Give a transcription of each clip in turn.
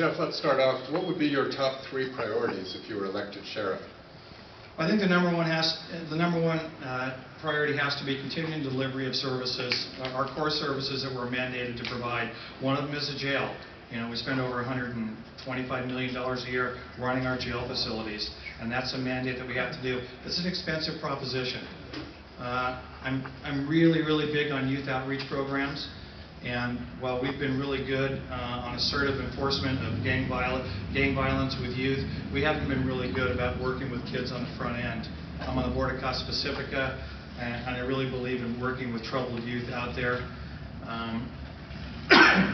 Geoff, let's start off. What would be your top 3 priorities if you were elected sheriff? I think the number one priority has to be continuing delivery of services, our core services that we're mandated to provide. One of them is a jail. You know, we spend over $125 million a year running our jail facilities, and that's a mandate that we have to do. It's an expensive proposition. I'm really big on youth outreach programs. And while we've been really good on assertive enforcement of gang violence with youth, we haven't been really good about working with kids on the front end. I'm on the board of Casa Pacifica, and I really believe in working with troubled youth out there.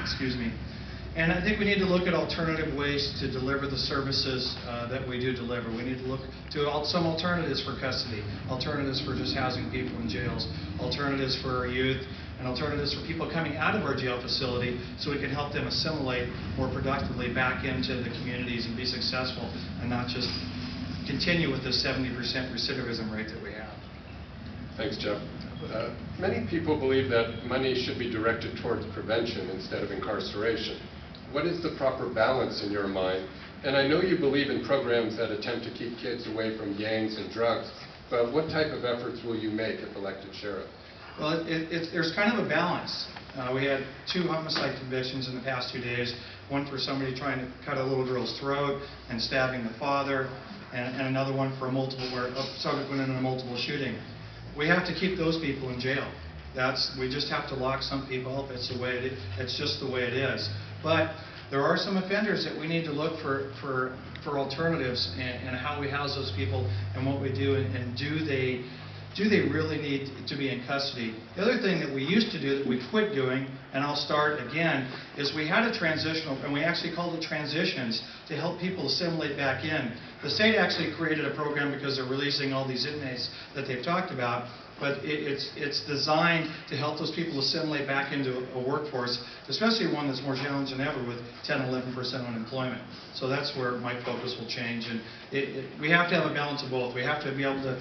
Excuse me. And I think we need to look at alternative ways to deliver the services that we do deliver. We need to look to some alternatives for custody, alternatives for just housing people in jails, alternatives for our youth, and alternatives for people coming out of our jail facility so we can help them assimilate more productively back into the communities and be successful and not just continue with the 70% recidivism rate that we have. Thanks, Geoff. Many people believe that money should be directed towards prevention instead of incarceration. What is the proper balance in your mind? And I know you believe in programs that attempt to keep kids away from gangs and drugs, but what type of efforts will you make if elected sheriff? Well, there's kind of a balance. We had 2 homicide convictions in the past 2 days, one for somebody trying to cut a little girl's throat and stabbing the father, and another one for a subject went in a multiple shooting. We have to keep those people in jail. We just have to lock some people up. It's just the way it is. But there are some offenders that we need to look for alternatives and how we house those people and what we do, and do they really need to be in custody? The other thing that we used to do that we quit doing, and I'll start again, is we had a transitional, and we actually called it transitions to help people assimilate back in. The state actually created a program because they're releasing all these inmates that they've talked about, but it's designed to help those people assimilate back into a workforce, especially one that's more challenging than ever with 10-11% unemployment. So that's where my focus will change. And we have to have a balance of both. We have to be able to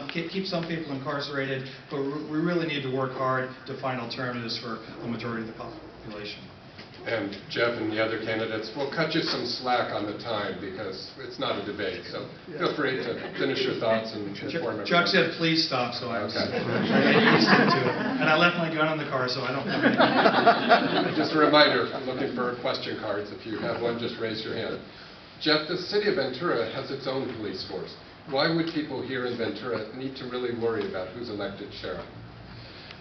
keep some people incarcerated, but we really need to work hard to find alternatives for the majority of the population. And Geoff and the other candidates, we'll cut you some slack on the time because it's not a debate. So feel free to finish your thoughts and inform everyone. Chuck said, please stop, so I was trying to listen to it. And I left my gun in the car, so I don't have any. Just a reminder, I'm looking for question cards. If you have one, just raise your hand. Geoff, the city of Ventura has its own police force. Why would people here in Ventura need to really worry about who's elected sheriff?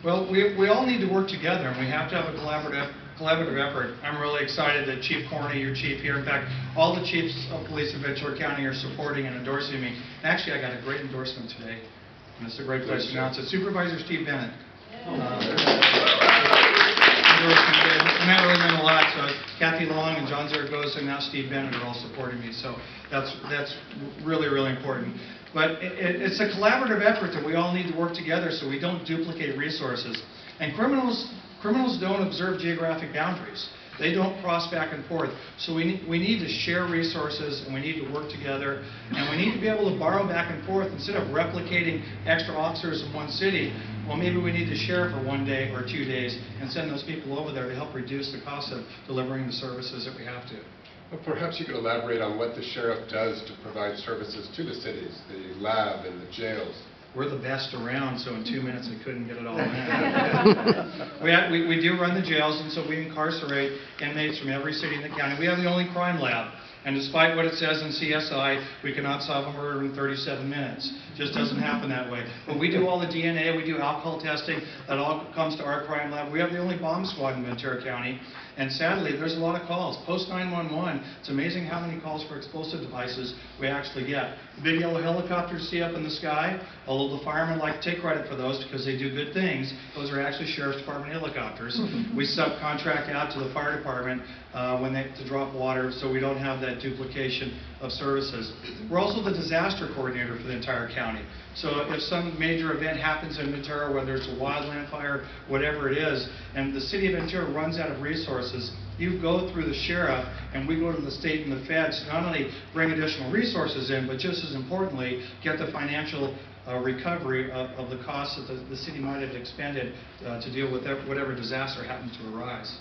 Well, we all need to work together, and we have to have a collaborative effort. I'm really excited that Chief Corney, your chief here, in fact, all the chiefs of police in Ventura County are supporting and endorsing me. And actually, I got a great endorsement today, and it's a great place to announce it. Supervisor Steve Bennett. And that really meant a lot. So Kathy Long and John Zaragoza and now Steve Bennett are all supporting me. So that's really important. But it's a collaborative effort that we all need to work together so we don't duplicate resources. And criminals don't observe geographic boundaries. They don't cross back and forth. So we need to share resources, and we need to work together, and we need to be able to borrow back and forth. Instead of replicating extra officers in one city, well, maybe we need to share for 1 day or 2 days and send those people over there to help reduce the cost of delivering the services that we have to. Well, perhaps you could elaborate on what the sheriff does to provide services to the cities, the lab and the jails. We're the best around, so in 2 minutes I couldn't get it all in. We do run the jails, and so we incarcerate inmates from every city in the county. We have the only crime lab, and despite what it says in CSI, we cannot solve a murder in 37 minutes. It just doesn't happen that way. But we do all the DNA, we do alcohol testing, that all comes to our crime lab. We have the only bomb squad in Ventura County, and sadly, there's a lot of calls. Post 911, it's amazing how many calls for explosive devices we actually get. The big yellow helicopters you see up in the sky, although the firemen like to take credit for those because they do good things, those are actually Sheriff's Department helicopters. We subcontract out to the fire department to drop water, so we don't have that duplication of services. We're also the disaster coordinator for the entire county. So if some major event happens in Ventura, whether it's a wildland fire, whatever it is, and the city of Ventura runs out of resources, you go through the sheriff, and we go to the state and the feds to not only bring additional resources in, but just as importantly, get the financial recovery of the costs that the city might have expended to deal with whatever disaster happens to arise.